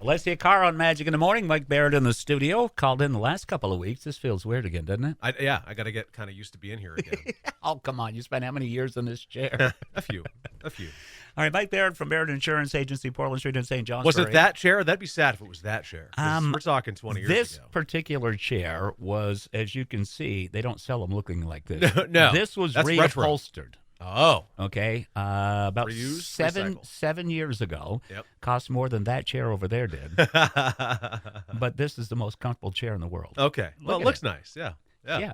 Alessia Carr on Magic in the Morning. Mike Barrett in the studio. Called in the last couple of weeks. This feels weird again, doesn't it? I got to get kind of used to being here again. Oh, come on. You spent how many years in this chair? A few. All right, Mike Barrett from Barrett Insurance Agency, Portland Street in St. Johnsbury. Was it that chair? That'd be sad if it was that chair. 'Cause we're talking 20 years This ago. particular chair was, as you can see, they don't sell them looking like this. No, This was that's retro. reupholstered. Oh. Okay, about Reuse, seven recycle. years ago. Yep. Cost more than that chair over there did. But this is the most comfortable chair in the world. Okay. Well, Look it at looks it. nice. Yeah. Yeah.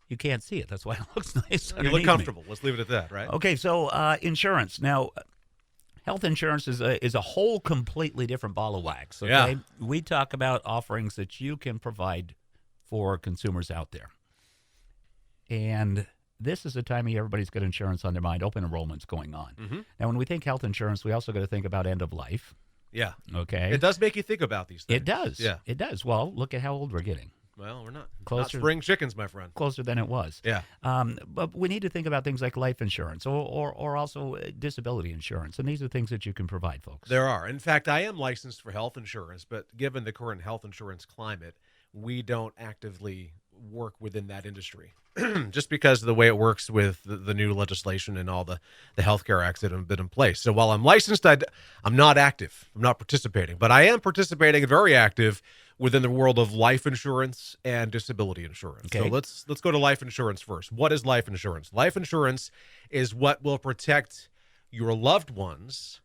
You can't see it. That's why it looks nice. You underneath look me. comfortable. Let's leave it at that, right? Okay, so insurance. Now, health insurance is a whole completely different ball of wax. Okay, Yeah. we talk about offerings that you can provide for consumers out there, and this is the time of year everybody's got insurance on their mind. Open enrollment's going on. Mm-hmm. Now, when we think health insurance, we also got to think about end of life. Yeah. Okay, It does make you think about these things. It does. Yeah. It does. Well, look at how old we're getting. Well, we're not Closer. spring chickens, my friend. Closer than it was. Yeah. But we need to think about things like life insurance or also disability insurance. And these are things that you can provide, folks. There are. In fact, I am licensed for health insurance, but given the current health insurance climate, we don't actively work within that industry. Just because of the way it works with the new legislation and all the healthcare acts that have been in place. So while I'm licensed, I'm not active. I'm not participating. But I am participating and very active within the world of life insurance and disability insurance. Okay. So let's go to life insurance first. What is life insurance? Life insurance is what will protect your loved ones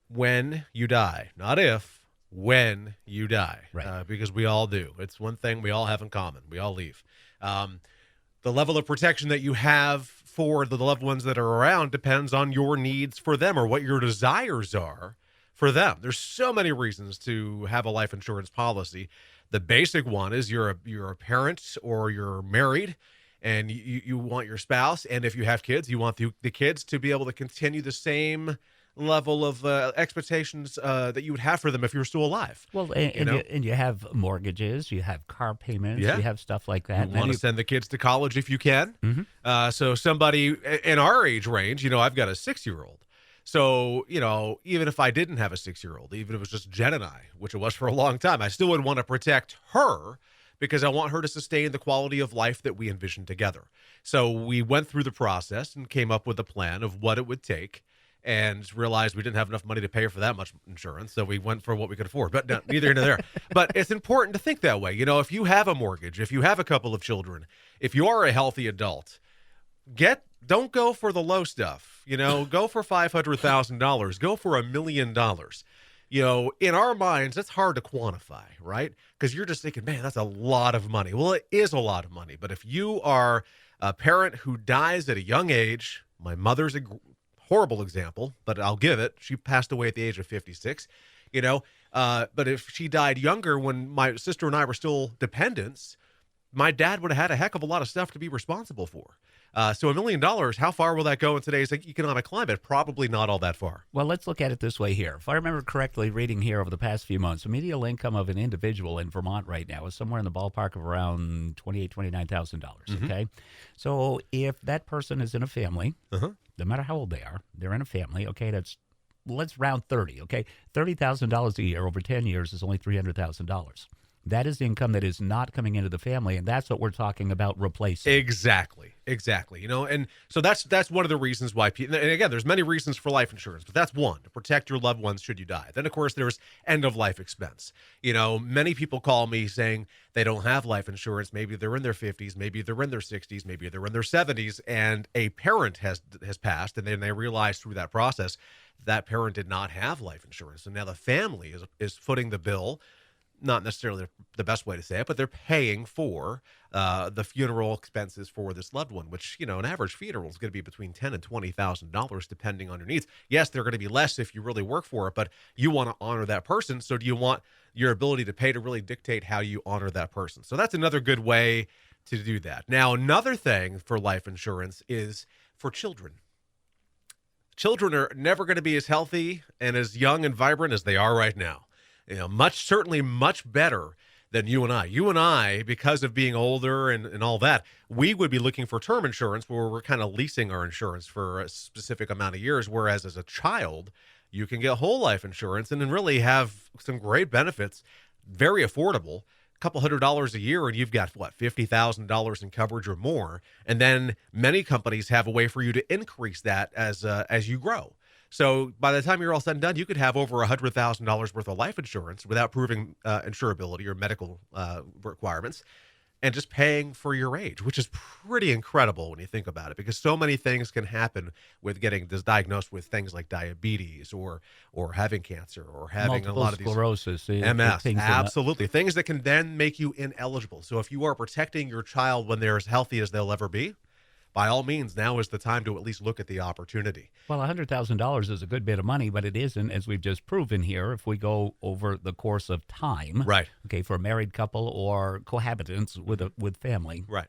when you die. Not if, when you die. Right. Because we all do. It's one thing we all have in common. We all leave. The level of protection that you have for the loved ones that are around depends on your needs for them or what your desires are for them. There's so many reasons to have a life insurance policy. The basic one is you're a parent or you're married and you want your spouse, and if you have kids, you want the kids to be able to continue the same level of expectations that you would have for them if you're still alive. Well, and you have mortgages, you have car payments, Yeah. you have stuff like that. You want to send the kids to college if you can. Mhm. So somebody in our age range, I've got a 6-year-old. So, even if I didn't have a 6-year-old, even if it was just Jen and I, which it was for a long time, I still would want to protect her because I want her to sustain the quality of life that we envisioned together. So we went through the process and came up with a plan of what it would take and realized we didn't have enough money to pay for that much insurance. So we went for what we could afford, but neither here nor there. But it's important to think that way. If you have a mortgage, if you have a couple of children, if you are a healthy adult, don't go for the low stuff. Go for $500,000. Go for $1 million. In our minds, that's hard to quantify, right? Because you're just thinking, man, that's a lot of money. Well, it is a lot of money. But if you are a parent who dies at a young age, my mother's a horrible example, but I'll give it. She passed away at the age of 56, but if she died younger when my sister and I were still dependents, my dad would have had a heck of a lot of stuff to be responsible for. So $1 million, how far will that go in today's economic climate? Probably not all that far. Well, let's look at it this way here. If I remember correctly, reading here over the past few months, the median income of an individual in Vermont right now is somewhere in the ballpark of around $28,000-$29,000. Okay, so if that person is in a family, no matter how old they are, they're in a family. Okay, let's round 30. Okay, $30,000 a year over 10 years is only $300,000. That is the income that is not coming into the family, and that's what we're talking about replacing. Exactly. And so that's one of the reasons why people, and again, there's many reasons for life insurance, but that's one, to protect your loved ones should you die. Then, of course, there's end-of-life expense. Many people call me saying they don't have life insurance. Maybe they're in their 50s, maybe they're in their 60s, maybe they're in their 70s, and a parent has passed, and then they realize through that process that parent did not have life insurance. And now the family is footing the bill. Not necessarily the best way to say it, but they're paying for the funeral expenses for this loved one, which, an average funeral is going to be between $10,000 and $20,000, depending on your needs. Yes, they're going to be less if you really work for it, but you want to honor that person. So do you want your ability to pay to really dictate how you honor that person? So that's another good way to do that. Now, another thing for life insurance is for children. Children are never going to be as healthy and as young and vibrant as they are right now. Certainly much better than you and I. You and I, because of being older and all that, we would be looking for term insurance where we're kind of leasing our insurance for a specific amount of years, whereas as a child, you can get whole life insurance and then really have some great benefits, very affordable. Couple $100 a year and you've got what, $50,000 in coverage or more. And then many companies have a way for you to increase that as you grow. So by the time you're all said and done, you could have over $100,000 worth of life insurance without proving insurability or medical requirements, and just paying for your age, which is pretty incredible when you think about it, because so many things can happen with getting diagnosed with things like diabetes or having cancer or having multiple a lot of these sclerosis, MS. things Absolutely. Things that can then make you ineligible. So if you are protecting your child when they're as healthy as they'll ever be, by all means, now is the time to at least look at the opportunity. Well, $100,000 is a good bit of money, but it isn't, as we've just proven here, if we go over the course of time. Right. Okay, for a married couple or cohabitants with family. Right.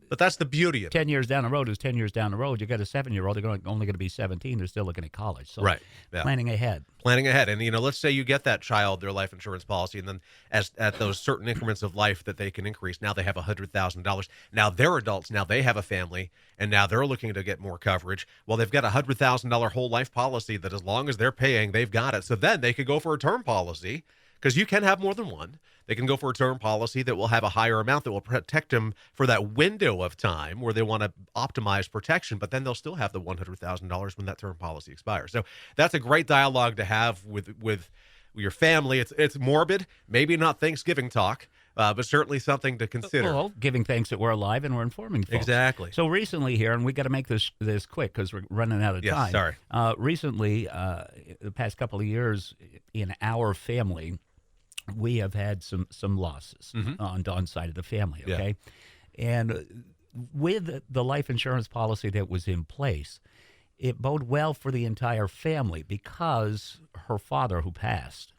But that's the beauty of it. 10 years down the road is 10 years down the road. You got a 7-year-old, they're only going to be 17. They're still looking at college. So Right. Yeah. planning ahead. Planning ahead. And, let's say you get that child their life insurance policy, and then at those certain increments of life that they can increase, now they have $100,000. Now they're adults. Now they have a family, and now they're looking to get more coverage. Well, they've got a $100,000 whole life policy that as long as they're paying, they've got it. So then they could go for a term policy, because you can have more than one. They can go for a term policy that will have a higher amount that will protect them for that window of time where they want to optimize protection, but then they'll still have the $100,000 when that term policy expires. So that's a great dialogue to have with your family. It's morbid, maybe not Thanksgiving talk, but certainly something to consider. Well, giving thanks that we're alive and we're informing folks. Exactly. So recently here, and we got to make this quick because we're running out of time. Sorry. Recently, the past couple of years in our family, we have had some losses on Dawn's side of the family, okay? Yeah. And with the life insurance policy that was in place, it bode well for the entire family because her father, who passed,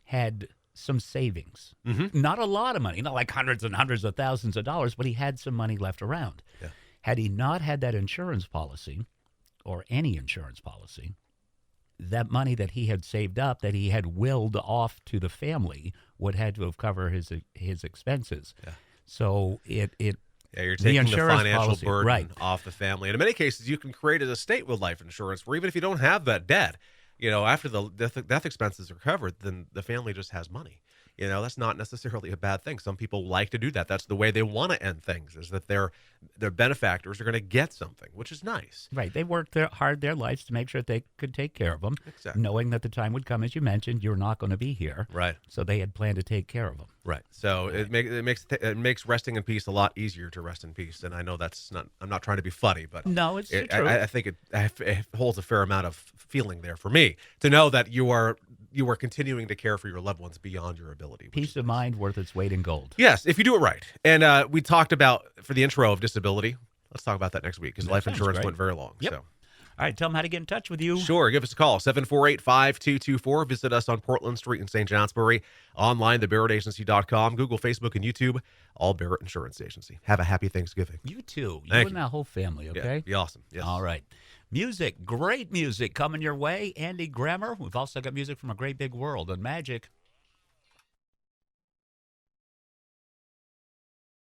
had some savings. Not a lot of money, not like hundreds and hundreds of thousands of dollars, but he had some money left around. Yeah. Had he not had that insurance policy or any insurance policy, that money that he had saved up, that he had willed off to the family, would had to have covered his expenses. Yeah. So you're taking the financial policy, burden right, off the family. And in many cases, you can create an estate with life insurance where even if you don't have that debt, after the death expenses are covered, then the family just has money. That's not necessarily a bad thing. Some people like to do that. That's the way they want to end things, is that their benefactors are going to get something, which is nice. Right. They worked hard their lives to make sure that they could take care of them, exactly, knowing that the time would come, as you mentioned, you're not going to be here. Right. So they had planned to take care of them. Right. So it makes resting in peace a lot easier to rest in peace. And I know I'm not trying to be funny, but no, it's true. I think it holds a fair amount of feeling there for me to know that you are continuing to care for your loved ones beyond your ability. Peace of mind worth its weight in gold. Yes, if you do it right. And we talked about, for the intro of disability, let's talk about that next week, because life insurance went very long. Yep. So. All right, tell them how to get in touch with you. Sure, give us a call, 748-5224. Visit us on Portland Street in St. Johnsbury. Online, thebarrettagency.com, Google, Facebook, and YouTube, all Barrett Insurance Agency. Have a happy Thanksgiving. You too. Thank and that whole family, okay? Yeah, be awesome. Yes. All right. Music, great music coming your way. Andy Grammer. We've also got music from A Great Big World on Magic.